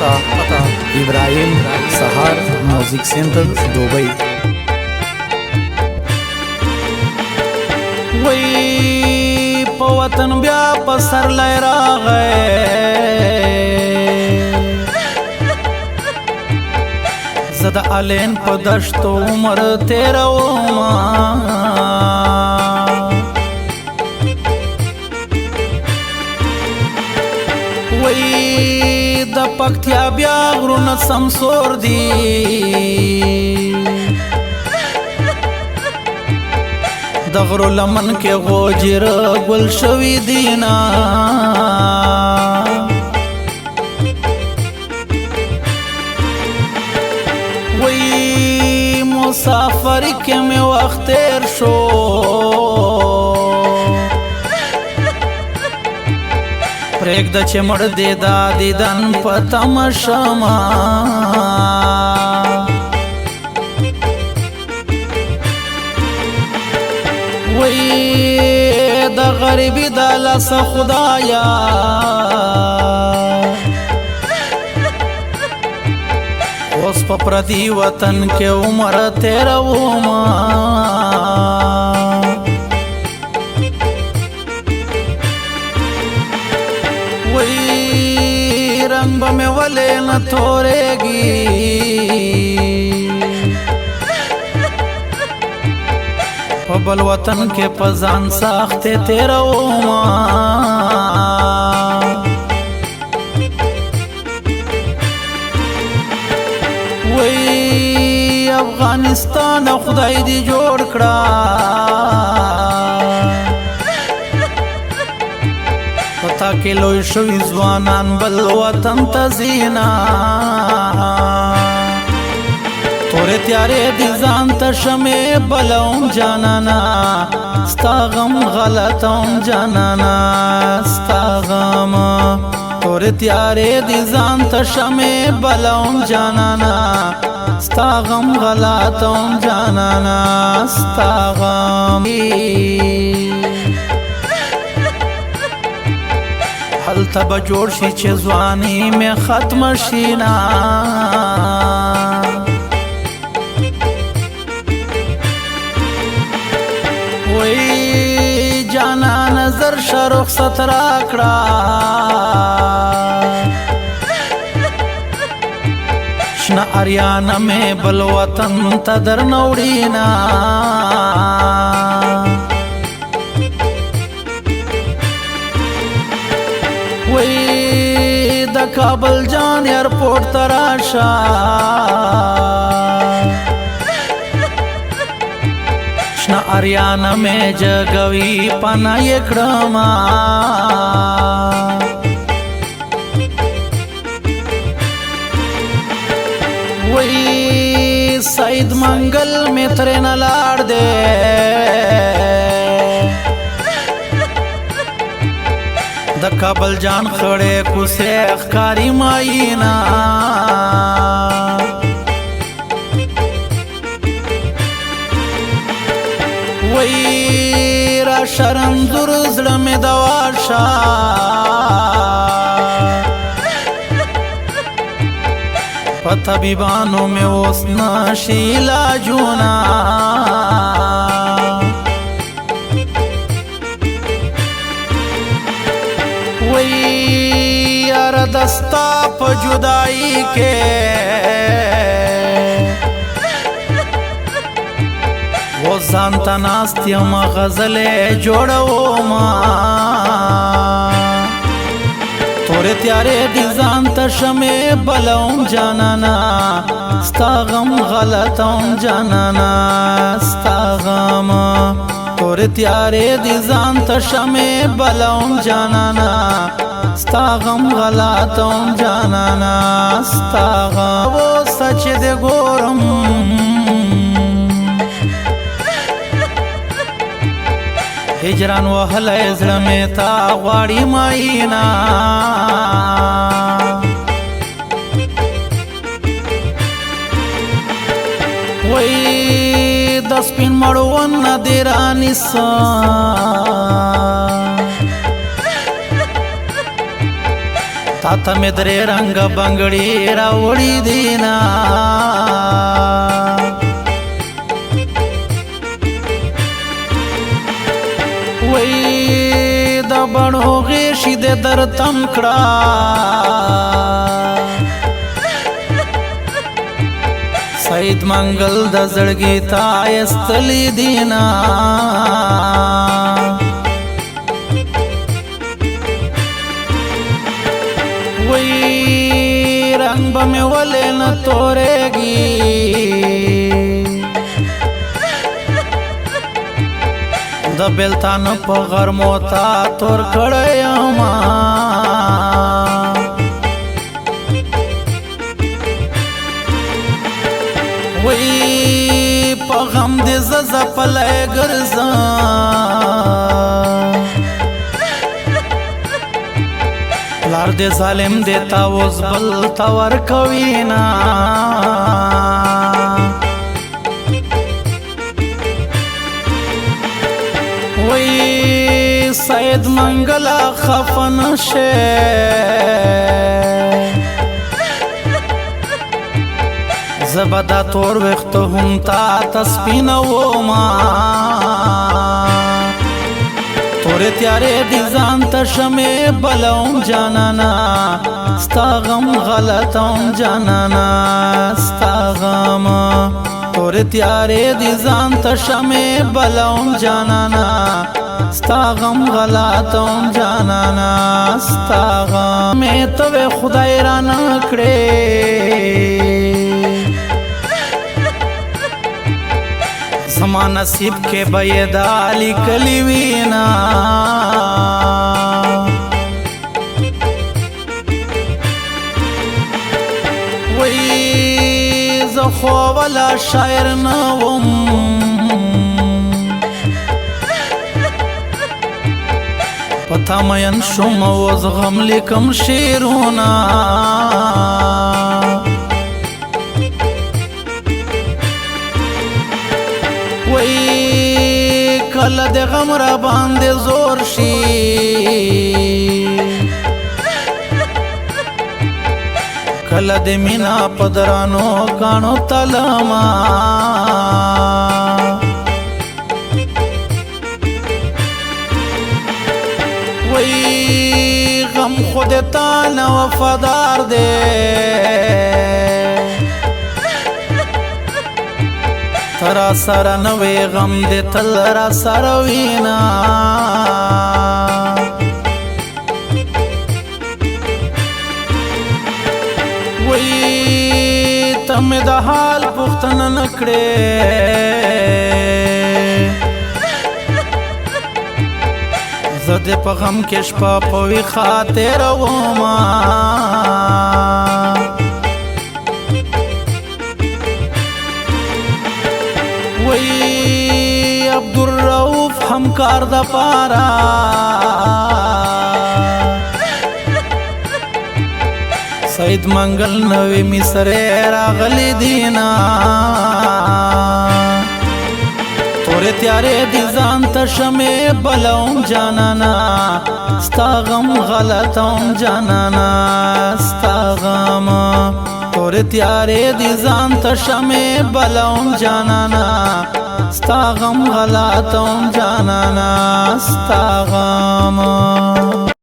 पता इब्राहिम सहार music centre Dubai. वही पवतन ब्या पसर लहरा गए ज़द अलेन पदश्तो उमर तेरा ओमा वही द पक्तिया ब्या गुरुन समसोर दी दगरो लमन के गोजिर गुल शवी दीना वही मुसाफरी के में वक्तेर शो प्रेक द चमड़ दे दादी दन पतम शमा वही द गरीबी दाला सा खुदाया उस पप्रदी वतन के उमर तेरा उमा वही रंग में वले न थोरेगी पबल वतन के पजान साख्ते तेरा ओमा वही अफगानिस्तान खुदाई दी जोड़ कड़ा पता के लोई शवी जवानान बल वतन तजीना तोरे त्यारे दिजान तशमे बलौं जानाना स्तागम गलतौं जानाना स्तागम तोरे त्यारे दिजान तशमे बलौं जानाना स्तागम गलतौं जानाना स्तागम हल तब जोड़ शी चे जवानी में खत्म शीना वही जाना नजर शरुख सतराकड़ा शना अरियाना में बलवतन तदर नौड़ीना वही द काबल जान एयरपोर्ट तराशा शना अरियाना में जगवी पना यकड़मा वही सईद मंगल में तरे न लाड़ दे द काबल जान खड़े कुसे अखकारी माईना वही रा शरम दुर्जल में दवाशा पता बीबानों में ओसना शीला जूना वही यार दस्ता प जुदाई के वो जानता नास्तियम गजले जोड़ो तोरे त्यारे दिजान तशमे बलौं जानाना स्तागम गलतौं जानाना स्तागम तोरे त्यारे दिजान तशमे बलौं जानाना स्तागम गलतौं जानाना स्तागम वो सच दे गोरम हिजरान वहल इज़्र में ता वाड़ी माईना वही 10 पिन मड़वन नदिरानी सा تا ته مې درې رنګه بنګړي راوړي دینا وای د بڼو غیشي د در تم کړه سید منګل د زړګي تا استلی دینا وای رنگ به مې ولې نه تورېږي د بیلتان په غرمو تا تور کړی یما وای په غم دې زه ځپلی ګرځم پلار دې ظالم دې تا اوس بل ته ورکوینا وای سید منګله خفه نشې زه به دا تور ویښته هم تا ته سپینومه تورې تیارې دې ځان ته شمې بلوم جانانا ستا غم غلطوم جانانا ستا غم تورې تیارې دې ځان ته شمې بلوم جانانا ستا غم غلطوم جانانا ستا غم مې ته خدای را نه کړې زما نصیب کې به یې دا لیکلي وینا وای زه خو ولا شاعر نه وم په تا مین شوم اوس غم لیکم شعرونه وای کله د غم را باندې زور شي کله د مینا په درانو کاڼو تلما وای غم خود تا نه وفادار دی را سره نوې غم دې تل را سره وینا وای ته مې د حال پوښتنه نه کړې زه دې په غم کې شپه په ویښه تېرومه وای عبدالرؤف همکار د پارا سید منګل نوې مصر راغلی دینا تورې تیارې دې ځان ته شمې بلوم جانانا ستا غم غلطوم جانانا ستا غم تورې تیارې دې ځان ته شمې بلوم جانانا ستا غم غلطوم جانانا ستا غم